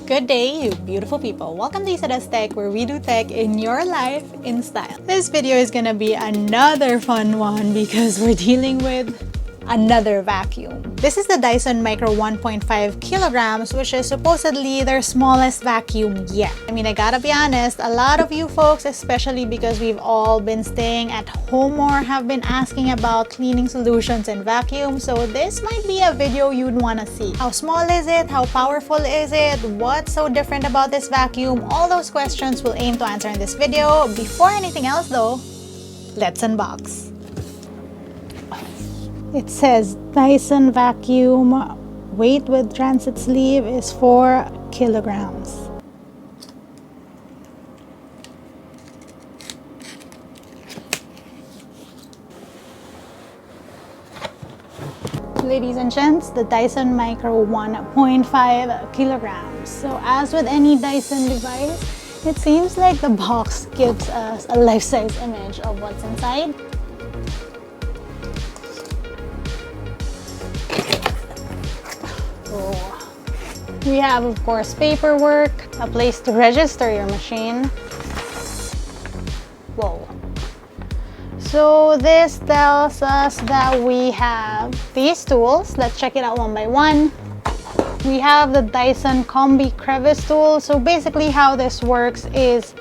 Good day, you beautiful people. Welcome to LAZADA's Tech, where we do tech in your life in style. This video is gonna be another fun one because we're dealing with another vacuum. This is the Dyson Micro 1.5 kilograms, which is supposedly their smallest vacuum yet. I mean, I gotta be honest, a lot of you folks, especially because we've all been staying at home more, have been asking about cleaning solutions and vacuum, so this might be a video you'd wanna see. How small is it? How powerful is it? What's so different about this vacuum? All those questions we'll aim to answer in this video. Before anything else though, let's unbox. It says Dyson vacuum, weight with transit sleeve is 4 kilograms. Ladies and gents, the Dyson Micro 1.5 kilograms. So as with any Dyson device, it seems like the box gives us a life-size image of what's inside. We have, of course, paperwork, a place to register your machine. Whoa. So this tells us that we have these tools. Let's check it out one by one. We have the Dyson Combi Crevice tool. So basically how this works is,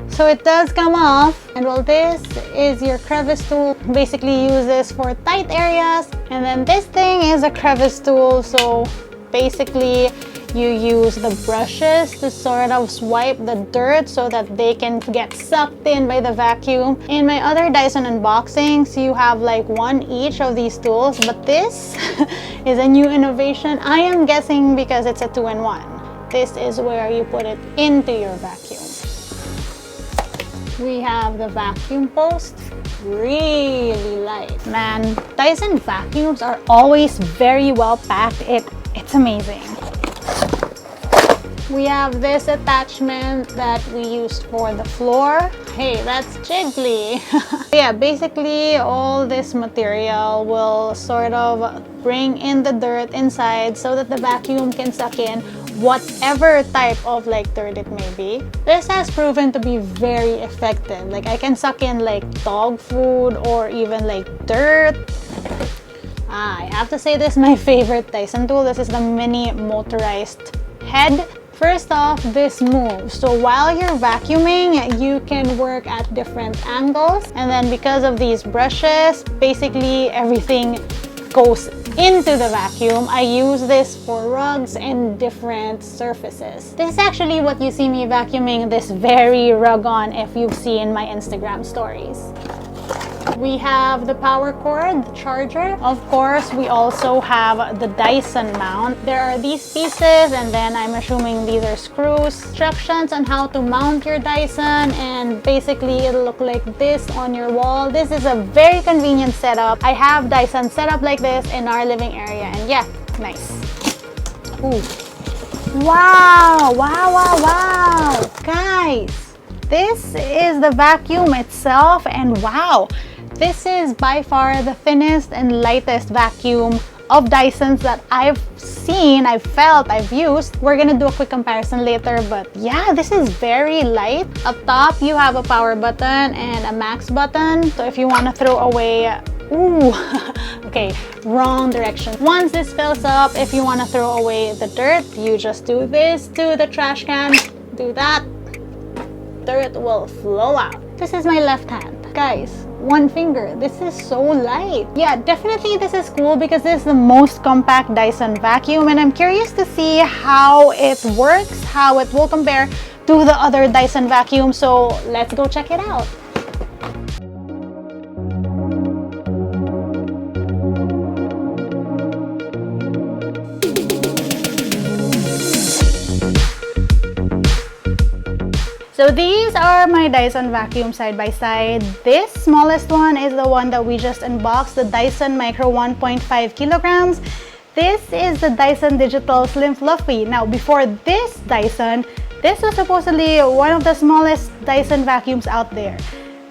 so it does come off, and well, this is your crevice tool. Basically use this for tight areas. And then this thing is a crevice tool. So basically you use the brushes to sort of swipe the dirt so that they can get sucked in by the vacuum. In my other Dyson unboxings, you have like one each of these tools, but this is a new innovation. I am guessing because it's a 2-in-1. This is where you put it into your vacuum. We have the vacuum post. Really light. Man, Dyson vacuums are always very well packed. It's amazing. We have this attachment that we used for the floor. Hey, that's jiggly. Yeah, basically all this material will sort of bring in the dirt inside so that the vacuum can suck in whatever type of like dirt it may be. This has proven to be very effective. Like I can suck in like dog food or even like dirt. I have to say this is my favorite Dyson tool. This is the mini motorized head. First off, this moves. So while you're vacuuming, you can work at different angles. And then because of these brushes, basically everything goes into the vacuum. I use this for rugs and different surfaces. This is actually what you see me vacuuming this very rug on if you've seen my Instagram stories. We have the power cord, the charger. Of course, we also have the Dyson mount. There are these pieces, and then I'm assuming these are screws. Instructions on how to mount your Dyson, and basically it'll look like this on your wall. This is a very convenient setup. I have Dyson set up like this in our living area, and yeah, nice. Ooh. Wow, wow, wow, wow. Guys, this is the vacuum itself, and wow. This is by far the thinnest and lightest vacuum of Dysons that I've seen, I've felt, I've used. We're gonna do a quick comparison later, but yeah, this is very light. Up top, you have a power button and a max button. So if you wanna throw away, ooh, okay, wrong direction. Once this fills up, if you wanna throw away the dirt, you just do this to the trash can, do that, dirt will flow out. This is my left hand. Guys, one finger. This is so light. Yeah, definitely this is cool because this is the most compact Dyson vacuum, and I'm curious to see how it works, how it will compare to the other Dyson vacuum. So let's go check it out. So these are my Dyson vacuum side by side. This smallest one is the one that we just unboxed, the Dyson Micro 1.5 kilograms. This is the Dyson Digital Slim Fluffy. Now before this Dyson, this was supposedly one of the smallest Dyson vacuums out there.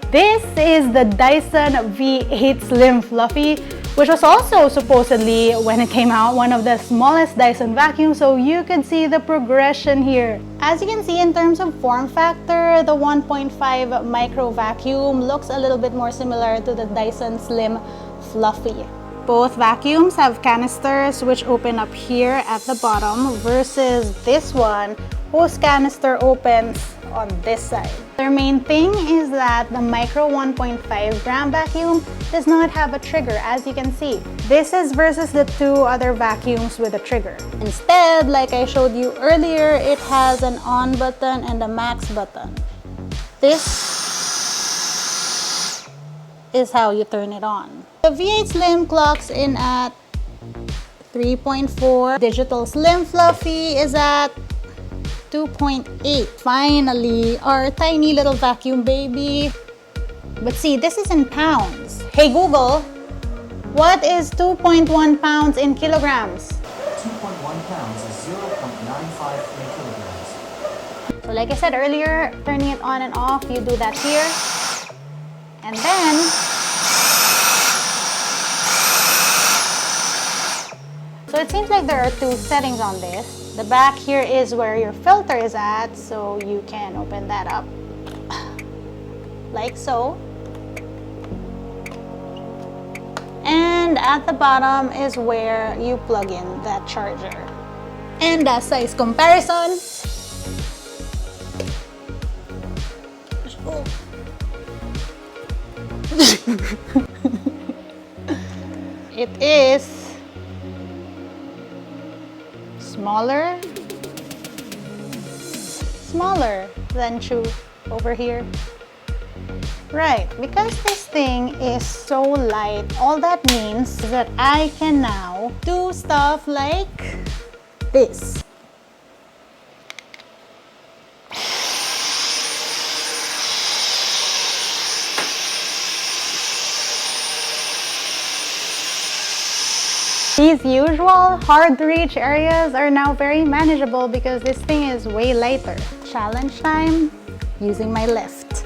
This is the Dyson V8 Slim Fluffy, which was also supposedly, when it came out, one of the smallest Dyson vacuums, so you could see the progression here. As you can see, in terms of form factor, the 1.5 micro vacuum looks a little bit more similar to the Dyson Slim Fluffy. Both vacuums have canisters which open up here at the bottom versus this one whose canister opens on this side. Their main thing is that the Micro 1.5 gram vacuum does not have a trigger, as you can see. This is versus the two other vacuums with a trigger. Instead, like I showed you earlier, it has an on button and a max button. This is how you turn it on. The V8 Slim clocks in at 3.4. Digital Slim Fluffy is at 2.8. Finally, our tiny little vacuum baby. But see, this is in pounds. Hey Google, what is 2.1 pounds in kilograms? 2.1 pounds is 0.95 kilograms. So like I said earlier, turning it on and off, you do that here. And then, so it seems like there are two settings on this. The back here is where your filter is at, so you can open that up like so. And at the bottom is where you plug in that charger. And a size comparison. It is smaller than Chew over here. Right, because this thing is so light, all that means is that I can now do stuff like this. These usual hard-to-reach areas are now very manageable because this thing is way lighter. Challenge time, using my lift.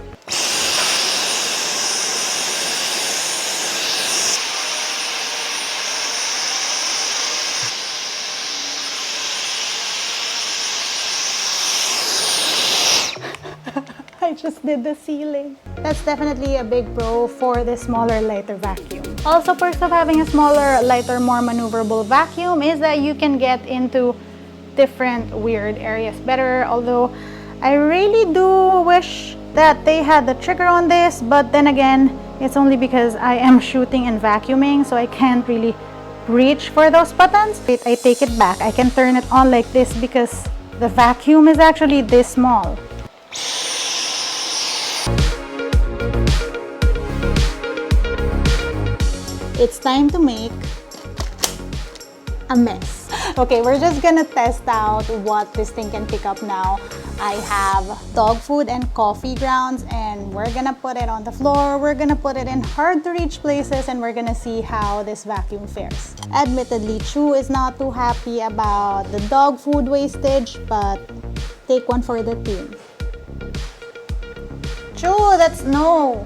I just did the ceiling. That's definitely a big pro for this smaller, lighter vacuum. Also, perks of having a smaller, lighter, more maneuverable vacuum is that you can get into different weird areas better. Although, I really do wish that they had the trigger on this, but then again, it's only because I am shooting and vacuuming, so I can't really reach for those buttons. Wait, I take it back. I can turn it on like this because the vacuum is actually this small. It's time to make a mess. Okay, we're just gonna test out what this thing can pick up now. I have dog food and coffee grounds, and we're gonna put it on the floor. We're gonna put it in hard to reach places, and we're gonna see how this vacuum fares. Admittedly, Chew is not too happy about the dog food wastage, but take one for the team. Chew, that's no.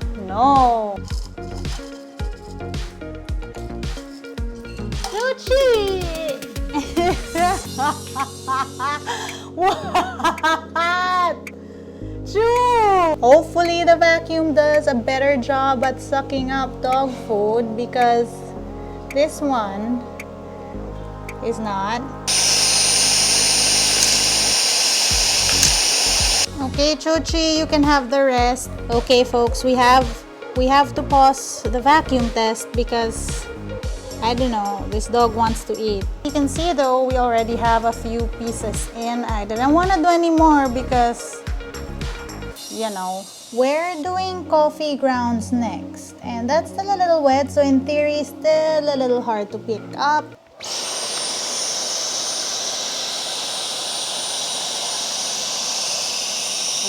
What? Chew! Hopefully the vacuum does a better job at sucking up dog food because this one is not. Okay, Chuchi, you can have the rest. Okay, folks, we have to pause the vacuum test because I don't know, this dog wants to eat. You can see though, we already have a few pieces in. I didn't want to do any more because, you know, we're doing coffee grounds next. And that's still a little wet, so in theory, still a little hard to pick up.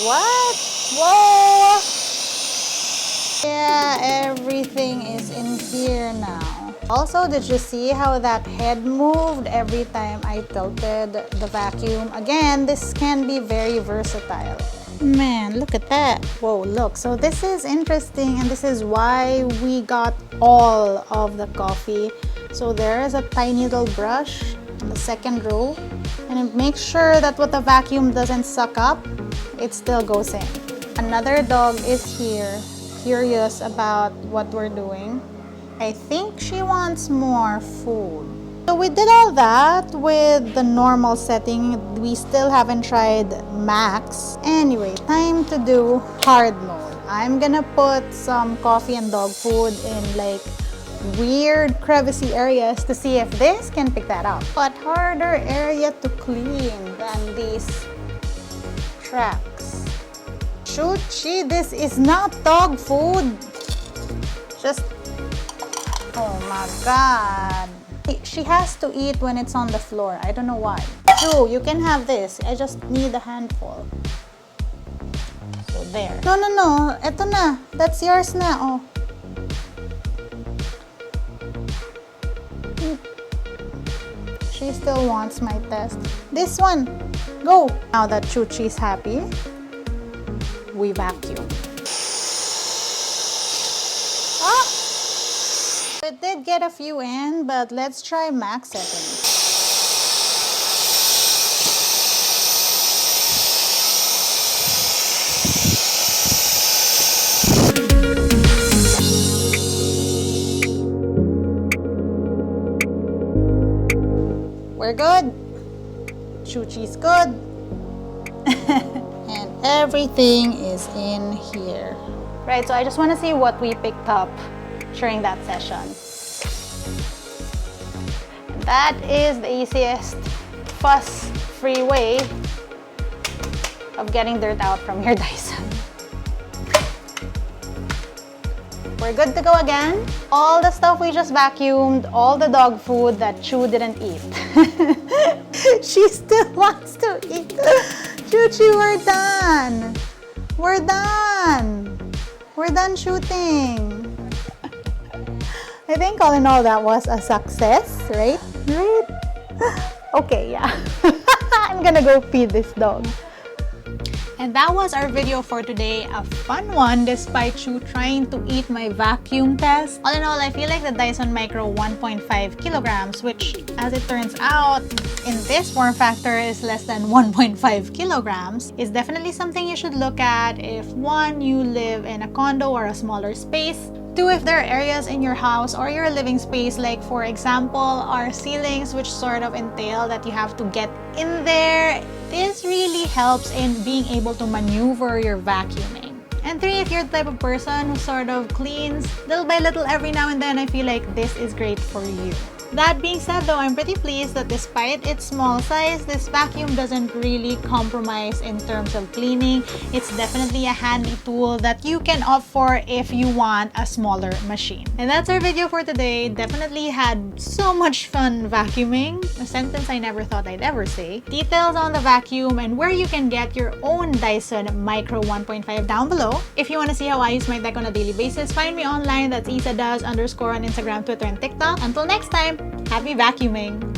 What? Whoa! Yeah, everything is in here now. Also, did you see how that head moved every time I tilted the vacuum? Again, this can be very versatile. Man, look at that. Whoa, look. So this is interesting, and this is why we got all of the coffee. So there is a tiny little brush in the second row, and it makes sure that what the vacuum doesn't suck up, it still goes in. Another dog is here, curious about what we're doing. I think she wants more food. So we did all that with the normal setting. We still haven't tried max. Anyway, time to do hard mode. I'm gonna put some coffee and dog food in like weird crevicy areas to see if this can pick that up. But harder area to clean than these tracks. Chuchi, this is not dog food. Just, oh my God. She has to eat when it's on the floor. I don't know why. Chu, you can have this. I just need a handful. So there. No, no, no. Eto na. That's yours na. Oh. She still wants my test. This one. Go. Now that Chuchi's happy, we vacuum. It did get a few in, but let's try max settings. We're good. Chuchi's good. And everything is in here. Right, so I just want to see what we picked up during that session. And that is the easiest fuss-free way of getting dirt out from your Dyson. We're good to go again. All the stuff we just vacuumed, all the dog food that Chu didn't eat. She still wants to eat. Chuchi, we're done. We're done. We're done shooting. I think all in all that was a success, right? Right? Okay, yeah. I'm gonna go feed this dog. And that was our video for today. A fun one despite Chu trying to eat my vacuum test. All in all, I feel like the Dyson Micro 1.5 kilograms, which as it turns out in this form factor is less than 1.5 kilograms, is definitely something you should look at if one, you live in a condo or a smaller space. Two, if there are areas in your house or your living space, like for example, our ceilings, which sort of entail that you have to get in there. This really helps in being able to maneuver your vacuuming. And three, if you're the type of person who sort of cleans little by little every now and then, I feel like this is great for you. That being said though, I'm pretty pleased that despite its small size, this vacuum doesn't really compromise in terms of cleaning. It's definitely a handy tool that you can opt for if you want a smaller machine. And that's our video for today. Definitely had so much fun vacuuming, a sentence I never thought I'd ever say. Details on the vacuum and where you can get your own Dyson Micro 1.5 down below. If you want to see how I use my tech on a daily basis, find me online. That's LAZADA_ on Instagram, Twitter, and TikTok. Until next time, happy vacuuming!